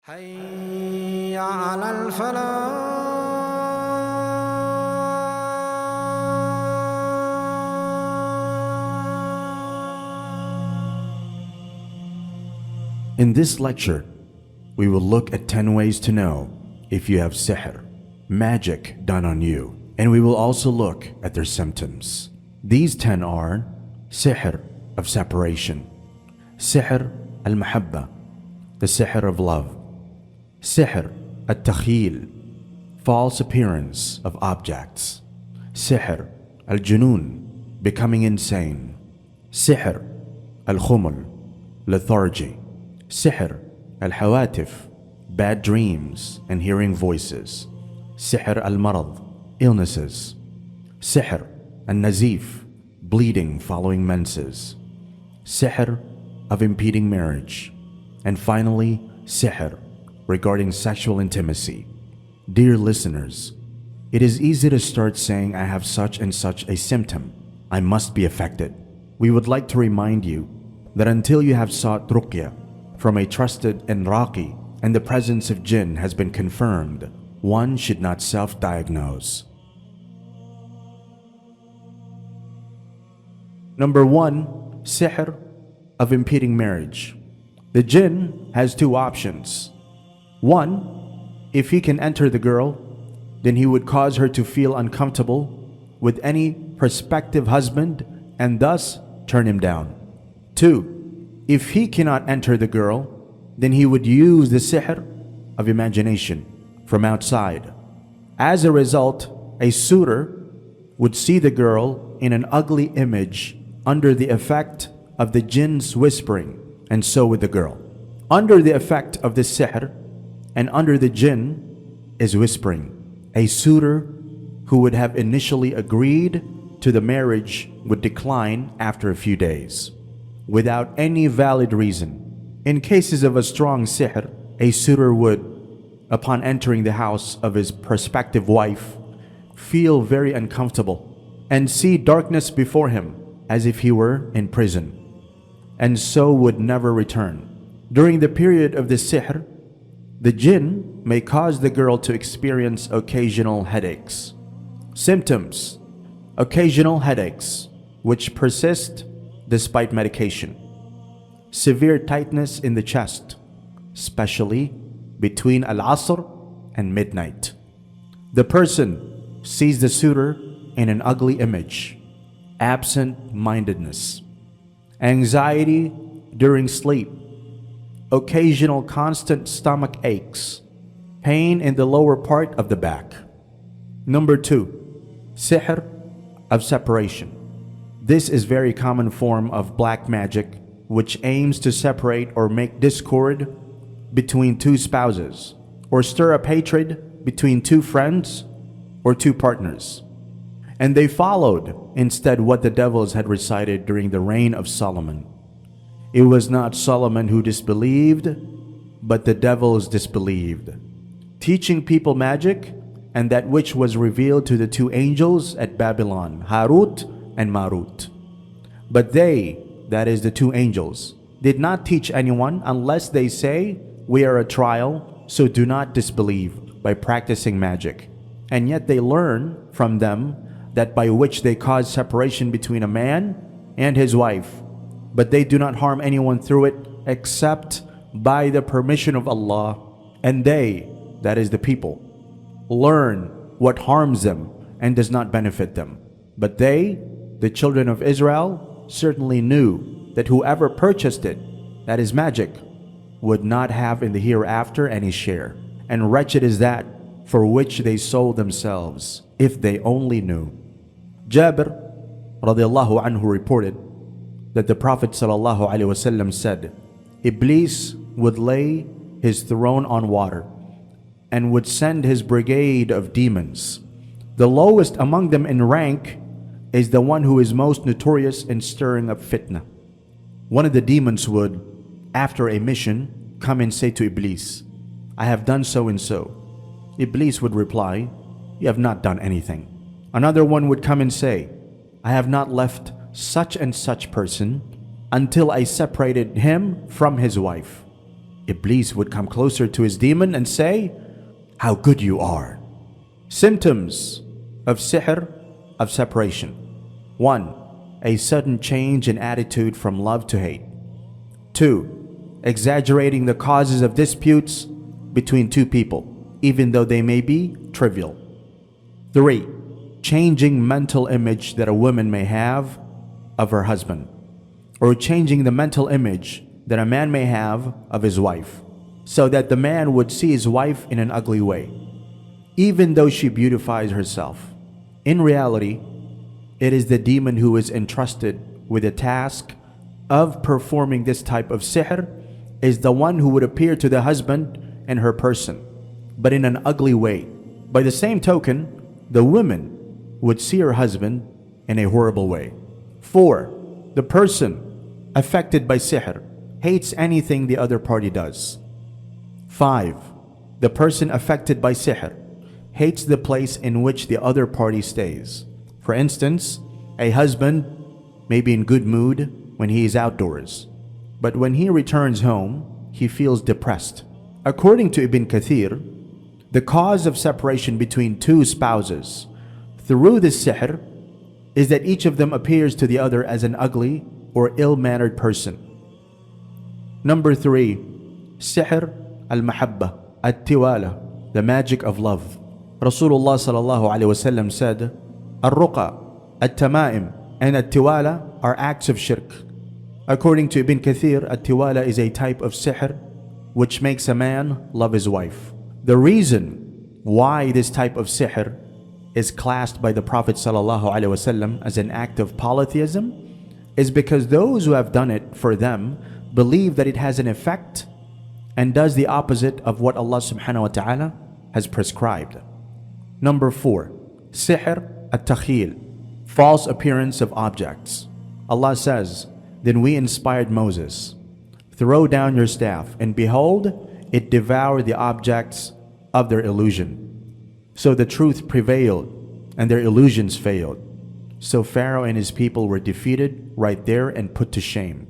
حي على الفلاح. In this lecture, we will look at 10 ways to know if you have sihr, magic done on you, and we will also look at their symptoms. These 10 are Sihr of Separation, Sihr Al-Mahabbah, the Sihr of Love, Sihr At-Takhyil, false appearance of objects, Sihr Al-Junoon, becoming insane, Sihr Al-Khumul, lethargy, Sihr Al-Hawatif, bad dreams and hearing voices, Sihr Al-Marad, illnesses, Sihr An-Nazif, bleeding following menses, Sihr of Impeding Marriage, and finally Sihr regarding sexual intimacy. Dear listeners, it is easy to start saying I have such and such a symptom, I must be affected. We would like to remind you that until you have sought Ruqyah from a trusted and raaqi and the presence of Jinn has been confirmed, one should not self-diagnose. Number 1. Sihr of Impeding Marriage. The Jinn has two options. 1. If he can enter the girl, then he would cause her to feel uncomfortable with any prospective husband and thus turn him down. 2. If he cannot enter the girl, then he would use the sihr of imagination from outside. As a result, a suitor would see the girl in an ugly image under the effect of the jinn's whispering, and so with the girl. Under the effect of the sihr and under the jinn is whispering, a suitor who would have initially agreed to the marriage would decline after a few days without any valid reason. In cases of a strong sihr, a suitor would, upon entering the house of his prospective wife, feel very uncomfortable and see darkness before him as if he were in prison, and so would never return. During the period of the sihr, the jinn may cause the girl to experience occasional headaches. Symptoms: occasional headaches which persist despite medication. Severe tightness in the chest, especially between al-asr and midnight. The person sees the suitor in an ugly image. Absent-mindedness. Anxiety during sleep. Occasional constant stomach aches. Pain in the lower part of the back. Number 2. Sihr of Separation. This is very common form of black magic which aims to separate or make discord between two spouses or stir up hatred between two friends or two partners. And they followed instead what the devils had recited during the reign of Solomon. It was not Solomon who disbelieved, but the devils disbelieved, teaching people magic and that which was revealed to the two angels at Babylon, Harut and Marut. But they, that is the two angels, did not teach anyone unless they say, we are a trial, so do not disbelieve by practicing magic. And yet they learn from them that by which they cause separation between a man and his wife, but they do not harm anyone through it except by the permission of Allah. And they, that is the people, learn what harms them and does not benefit them. But they, the children of Israel, certainly knew that whoever purchased it, that is magic, would not have in the hereafter any share. And wretched is that for which they sold themselves, if they only knew. Jabir radiallahu anhu reported that the Prophet sallallahu alaihi wasallam said, Iblis would lay his throne on water and would send his brigade of demons. The lowest among them in rank is the one who is most notorious in stirring up fitna. One of the demons would, after a mission, come and say to Iblis, I have done so and so. Iblis would reply, you have not done anything. Another one would come and say, I have not left such and such person until I separated him from his wife. Iblis would come closer to his demon and say, "How good you are." Symptoms of Sihr of Separation. 1. A sudden change in attitude from love to hate. 2. Exaggerating the causes of disputes between two people, even though they may be trivial. 3. Changing mental image that a woman may have of her husband, or changing the mental image that a man may have of his wife, so that the man would see his wife in an ugly way, even though she beautifies herself. In reality, it is the demon who is entrusted with the task of performing this type of sihr is the one who would appear to the husband and her person, but in an ugly way. By the same token, the woman would see her husband in a horrible way. 4. The person affected by sihr hates anything the other party does. 5. The person affected by sihr hates the place in which the other party stays. For instance, a husband may be in good mood when he is outdoors, but when he returns home, he feels depressed. According to Ibn Kathir, the cause of separation between two spouses through this sihr is that each of them appears to the other as an ugly or ill-mannered person. Number 3. Sihr Al-Mahabbah, At-Tiwala, the magic of love. Rasulullah sallallahu alaihi wasallam said, Ruqyah, At-Tamaim, and At-Tiwala are acts of shirk. According to Ibn Kathir, At-Tiwala is a type of sihr which makes a man love his wife. The reason why this type of sihr is classed by the Prophet sallallahu alaihi wasallam as an act of polytheism is because those who have done it for them believe that it has an effect and does the opposite of what Allah subhanahu wa ta'ala has prescribed. Number 4. Sihr At-Takhyil, false appearance of objects. Allah says, "Then we inspired Moses. Throw down your staff, and behold, it devoured the objects of their illusion. So the truth prevailed, and their illusions failed. So Pharaoh and his people were defeated right there and put to shame.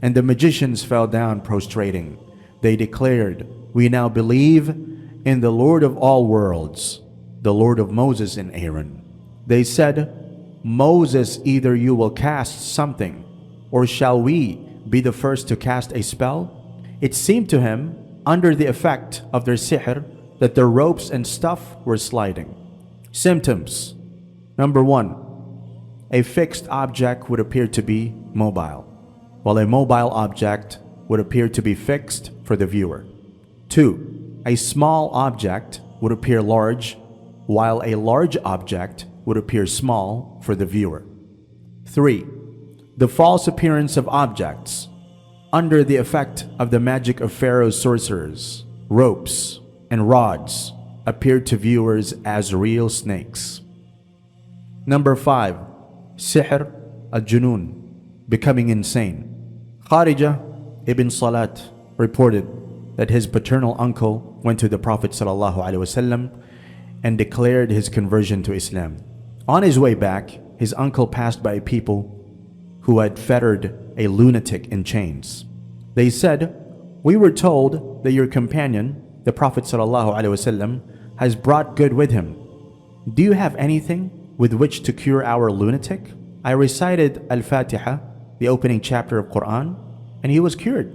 And the magicians fell down prostrating. They declared, 'We now believe in the Lord of all worlds, the Lord of Moses and Aaron.' They said, 'Moses, either you will cast something, or shall we be the first to cast a spell?' It seemed to him, under the effect of their sihr, that their ropes and stuff were sliding. Symptoms. Number 1. A fixed object would appear to be mobile, while a mobile object would appear to be fixed for the viewer. 2. A small object would appear large, while a large object would appear small for the viewer. 3. The false appearance of objects under the effect of the magic of Pharaoh's sorcerers, ropes, and rods appeared to viewers as real snakes. Number 5. Sihr Al-Junoon, becoming insane. Kharija ibn Salat reported that his paternal uncle went to the Prophet ﷺ and declared his conversion to Islam. On his way back, his uncle passed by people who had fettered a lunatic in chains. They said, "We were told that your companion, the Prophet ﷺ, has brought good with him. Do you have anything with which to cure our lunatic?" I recited Al-Fatiha, the opening chapter of Quran, and he was cured.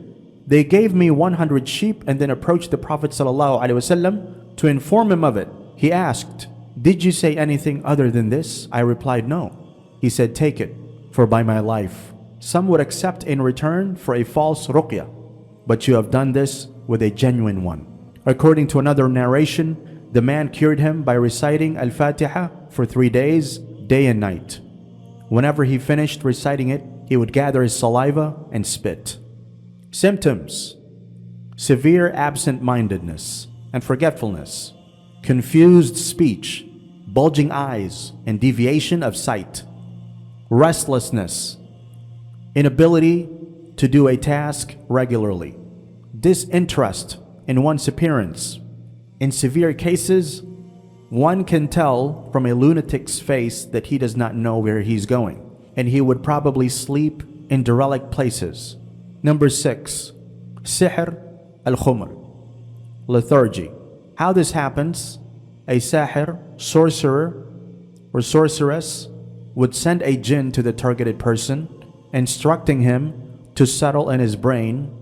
They gave me 100 sheep and then approached the Prophet ﷺ to inform him of it. He asked, "Did you say anything other than this?" I replied, "No." He said, "Take it, for by my life, some would accept in return for a false ruqyah, but you have done this with a genuine one." According to another narration, the man cured him by reciting Al-Fatiha for 3 days, day and night. Whenever he finished reciting it, he would gather his saliva and spit. Symptoms: severe absent-mindedness and forgetfulness, confused speech, bulging eyes and deviation of sight, restlessness, inability to do a task regularly, disinterest in one's appearance. In severe cases, one can tell from a lunatic's face that he does not know where he's going, and he would probably sleep in derelict places. Number 6. Sihr Al-Khumul. Lethargy. How this happens: a sahir, sorcerer or sorceress, would send a jinn to the targeted person, instructing him to settle in his brain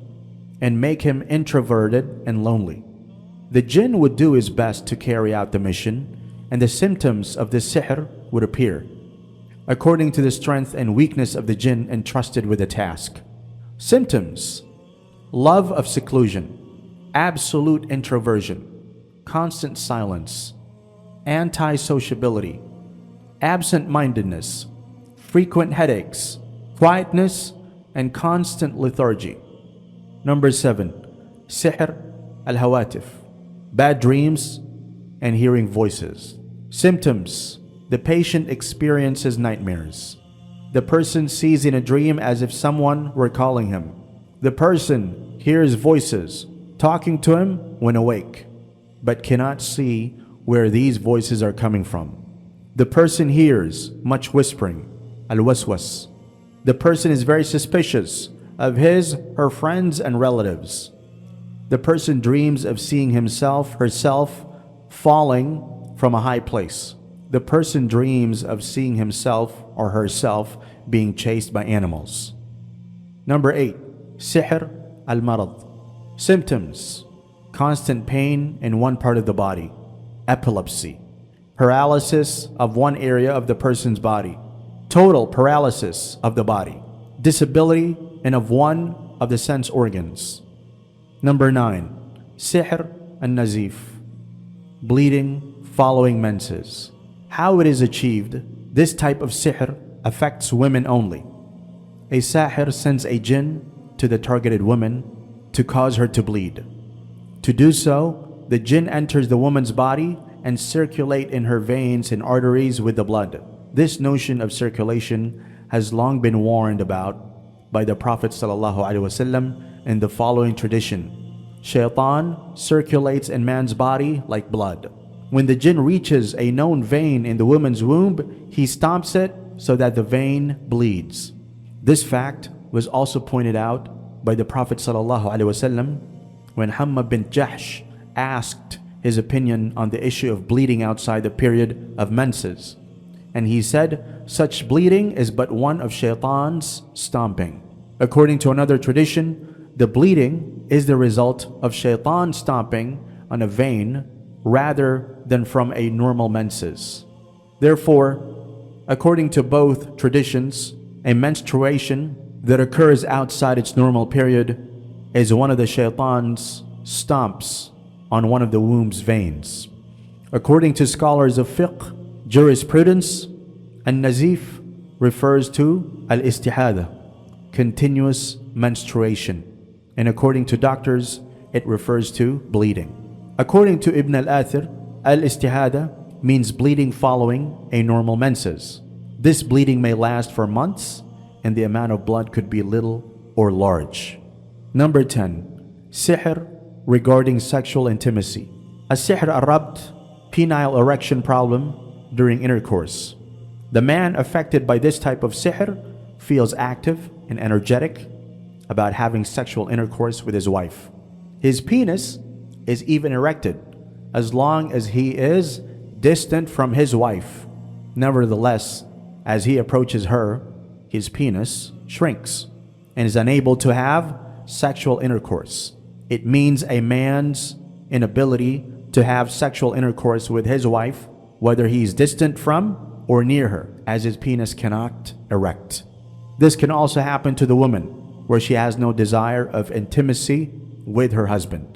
and make him introverted and lonely. The jinn would do his best to carry out the mission, and the symptoms of this sihr would appear, according to the strength and weakness of the jinn entrusted with the task. Symptoms: love of seclusion, absolute introversion, constant silence, anti-sociability, absent-mindedness, frequent headaches, quietness, and constant lethargy. Number 7. Sihr Al-Hawatif. Bad dreams and hearing voices. Symptoms: the patient experiences nightmares. The person sees in a dream as if someone were calling him. The person hears voices talking to him when awake, but cannot see where these voices are coming from. The person hears much whispering, al-waswas. The person is very suspicious of her friends and relatives. The person dreams of seeing herself falling from a high place. The person dreams of seeing himself or herself being chased by animals. Number 8. Sihr Al-Marad. Symptoms: constant pain in one part of the body, epilepsy, paralysis of one area of the person's body, total paralysis of the body, disability and of one of the sense organs. Number 9. Sihr An-Nazif. Bleeding following menses. How it is achieved: this type of sihr affects women only. A sahir sends a jinn to the targeted woman to cause her to bleed. To do so, the jinn enters the woman's body and circulate in her veins and arteries with the blood. This notion of circulation has long been warned about by the Prophet ﷺ in the following tradition: Shaitan circulates in man's body like blood. When the jinn reaches a known vein in the woman's womb, he stomps it so that the vein bleeds. This fact was also pointed out by the Prophet ﷺ when Hammad bin Jahsh asked his opinion on the issue of bleeding outside the period of menses. And he said, such bleeding is but one of Shaitan's stomping. According to another tradition, the bleeding is the result of Shaitan stomping on a vein rather than from a normal menses. Therefore, according to both traditions, a menstruation that occurs outside its normal period is one of the Shaitan's stomps on one of the womb's veins. According to scholars of fiqh, jurisprudence, An-Nazif refers to al-istihada, continuous menstruation, and according to doctors, it refers to bleeding. According to Ibn al-Athir, al-istihada means bleeding following a normal menses. This bleeding may last for months, and the amount of blood could be little or large. Number 10. Sihr regarding sexual intimacy. A sihr al-rabt, penile erection problem during intercourse. The man affected by this type of sihr feels active and energetic about having sexual intercourse with his wife. His penis is even erected as long as he is distant from his wife. Nevertheless, as he approaches her, his penis shrinks and is unable to have sexual intercourse. It means a man's inability to have sexual intercourse with his wife, whether he is distant from or near her, as his penis cannot erect. This can also happen to the woman, where she has no desire of intimacy with her husband.